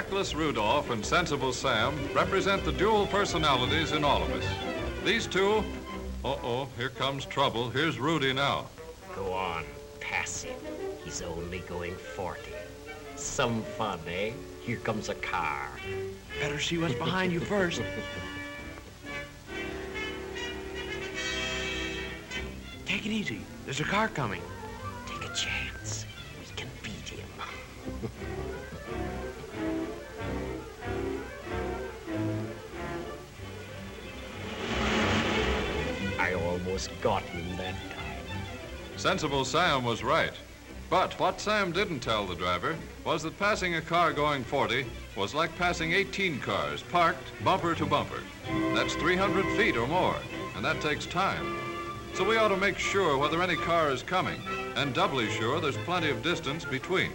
Reckless Rudolph and Sensible Sam represent the dual personalities in all of us. These two, here comes trouble. Here's Rudy now. Go on, pass him. He's only going 40. Some fun, eh? Here comes a car. Better see what's behind you first. Take it easy. There's a car coming. Take a chance. We can beat him. I almost got him that time. Sensible Sam was right. But what Sam didn't tell the driver was that passing a car going 40 was like passing 18 cars parked bumper to bumper. That's 300 feet or more, and that takes time. So we ought to make sure whether any car is coming, and doubly sure there's plenty of distance between.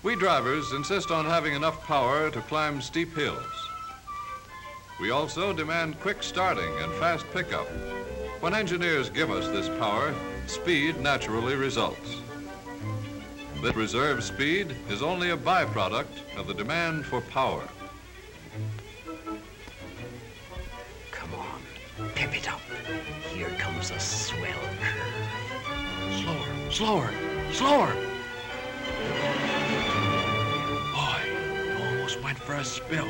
We drivers insist on having enough power to climb steep hills. We also demand quick starting and fast pickup. When engineers give us this power, speed naturally results. But reserve speed is only a byproduct of the demand for power. Come on, pep it up. Here comes a swell curve. Slower, slower, slower. Boy, you almost went for a spill.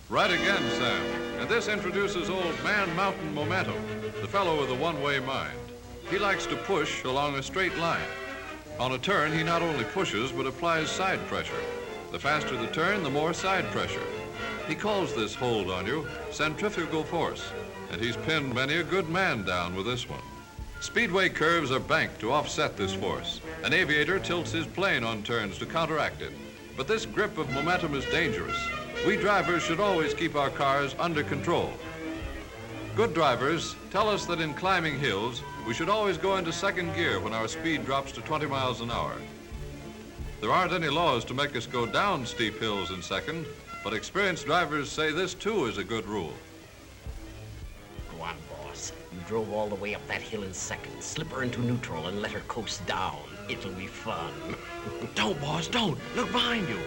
Right again, Sam. And this introduces old Man Mountain Momentum, the fellow with a one-way mind. He likes to push along a straight line. On a turn, he not only pushes, but applies side pressure. The faster the turn, the more side pressure. He calls this hold on you centrifugal force, and he's pinned many a good man down with this one. Speedway curves are banked to offset this force. An aviator tilts his plane on turns to counteract it. But this grip of momentum is dangerous. We drivers should always keep our cars under control. Good drivers tell us that in climbing hills, we should always go into second gear when our speed drops to 20 miles an hour. There aren't any laws to make us go down steep hills in second, but experienced drivers say this too is a good rule. Go on, boss. You drove all the way up that hill in second. Slip her into neutral and let her coast down. It'll be fun. Don't, boss, don't. Look behind you.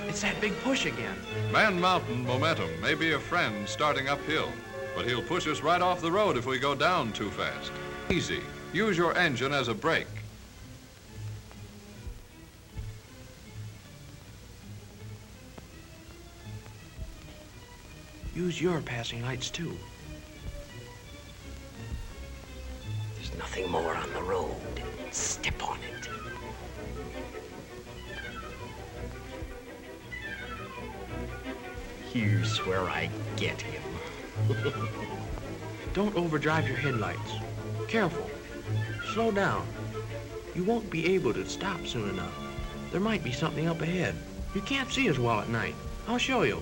It's that big push again. Man Mountain Momentum may be a friend starting uphill, but he'll push us right off the road if we go down too fast. Easy. Use your engine as a brake. Use your passing lights, too. There's nothing more on the road. Step on it. Here's where I get him. Don't overdrive your headlights. Careful. Slow down. You won't be able to stop soon enough. There might be something up ahead. You can't see as well at night. I'll show you.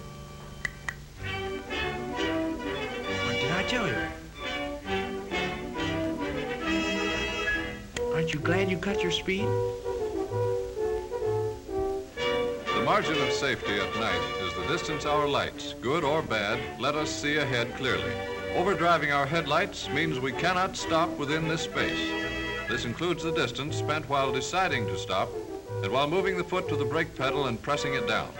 What did I tell you? Aren't you glad you cut your speed? The margin of safety at night is the distance our lights, good or bad, let us see ahead clearly. Overdriving our headlights means we cannot stop within this space. This includes the distance spent while deciding to stop and while moving the foot to the brake pedal and pressing it down.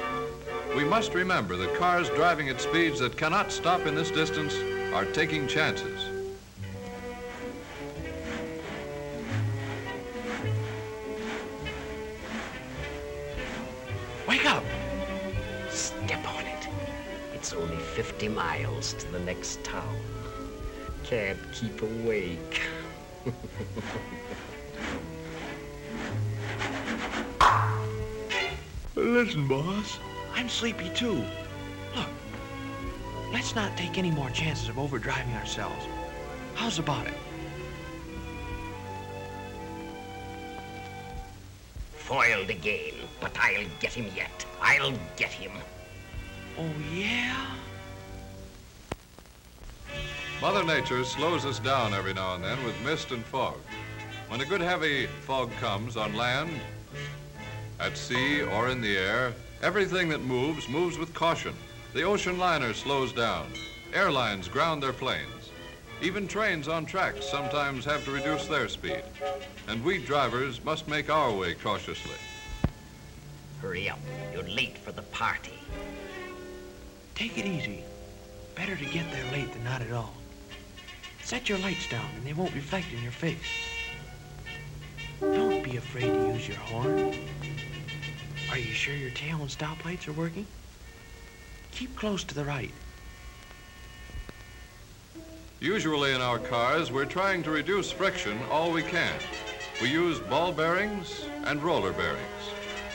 We must remember that cars driving at speeds that cannot stop in this distance are taking chances. Wake up! Step on it. It's only 50 miles to the next town. Can't keep awake. Listen, boss. I'm sleepy, too. Look, let's not take any more chances of overdriving ourselves. How's about it? Foiled again, but I'll get him yet. I'll get him. Oh, yeah? Mother Nature slows us down every now and then with mist and fog. When a good heavy fog comes on land, at sea, or in the air, everything that moves with caution. The ocean liner slows down. Airlines ground their planes. Even trains on tracks sometimes have to reduce their speed. And we drivers must make our way cautiously. Hurry up. You're late for the party. Take it easy. Better to get there late than not at all. Set your lights down and they won't reflect in your face. Don't be afraid to use your horn. Are you sure your tail and stop lights are working? Keep close to the right. Usually in our cars, we're trying to reduce friction all we can. We use ball bearings and roller bearings.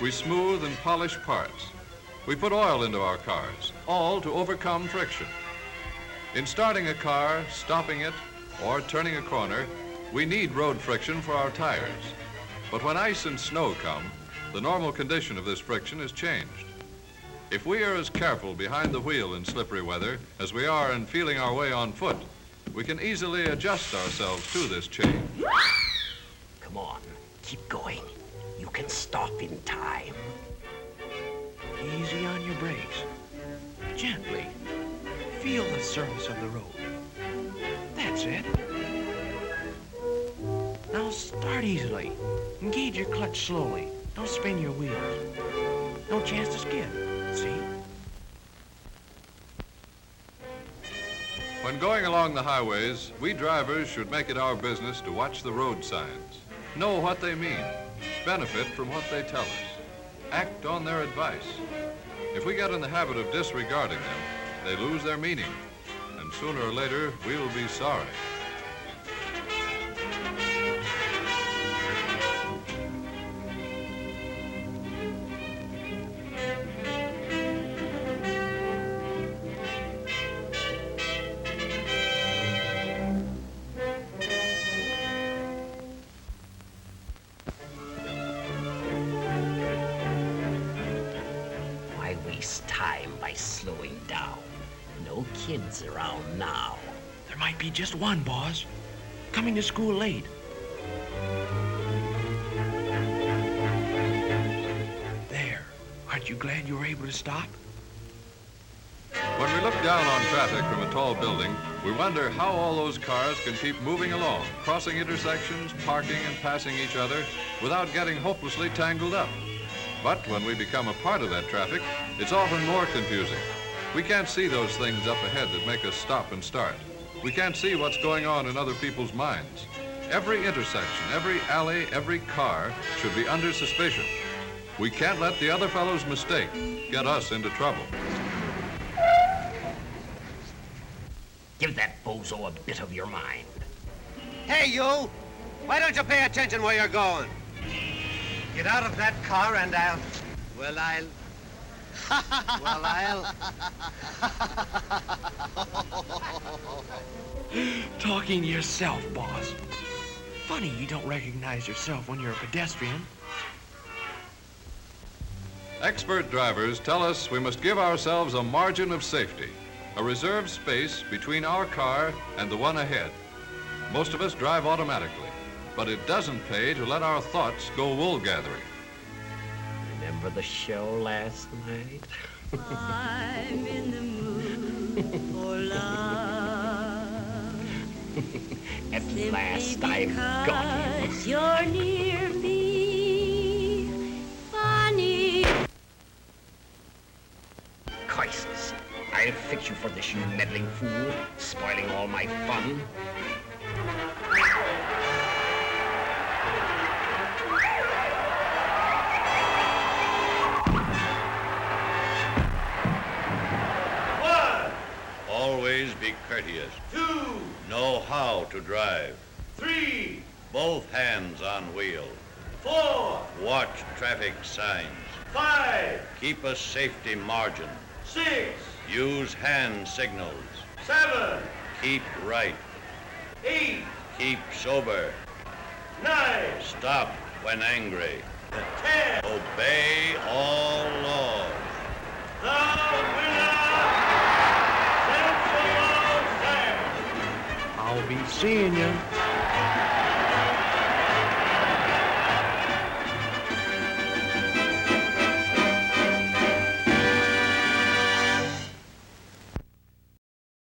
We smooth and polish parts. We put oil into our cars, all to overcome friction. In starting a car, stopping it, or turning a corner, we need road friction for our tires. But when ice and snow come, the normal condition of this friction is changed. If we are as careful behind the wheel in slippery weather as we are in feeling our way on foot, we can easily adjust ourselves to this change. Come on, keep going. You can stop in time. Easy on your brakes. Gently. Feel the surface of the road. That's it. Now start easily. Engage your clutch slowly. Don't spin your wheels. No chance to skid. See? When going along the highways, we drivers should make it our business to watch the road signs, know what they mean, benefit from what they tell us, act on their advice. If we get in the habit of disregarding them, they lose their meaning, and sooner or later, we'll be sorry. Time by slowing down. No kids around now. There might be just one, boss. Coming to school late. There. Aren't you glad you were able to stop? When we look down on traffic from a tall building, we wonder how all those cars can keep moving along, crossing intersections, parking and passing each other without getting hopelessly tangled up. But when we become a part of that traffic, it's often more confusing. We can't see those things up ahead that make us stop and start. We can't see what's going on in other people's minds. Every intersection, every alley, every car should be under suspicion. We can't let the other fellow's mistake get us into trouble. Give that bozo a bit of your mind. Hey, you! Why don't you pay attention where you're going? Get out of that car and I'll... Talking to yourself, boss. Funny you don't recognize yourself when you're a pedestrian. Expert drivers tell us we must give ourselves a margin of safety, a reserved space between our car and the one ahead. Most of us drive automatically, but it doesn't pay to let our thoughts go wool gathering. Remember the show last night? I'm in the mood for love. At Simply last I've got him. because you're near me. Funny. Curses. I'll fix you for this, you meddling fool, spoiling all my fun. Always be courteous. 2. Know how to drive. 3, Both hands on wheel. 4, Watch traffic signs. 5, Keep a safety margin. 6, Use hand signals. 7, Keep right. 8, Keep sober. 9, Stop when angry. 10. Obey all laws. The winner! I'll be seeing you.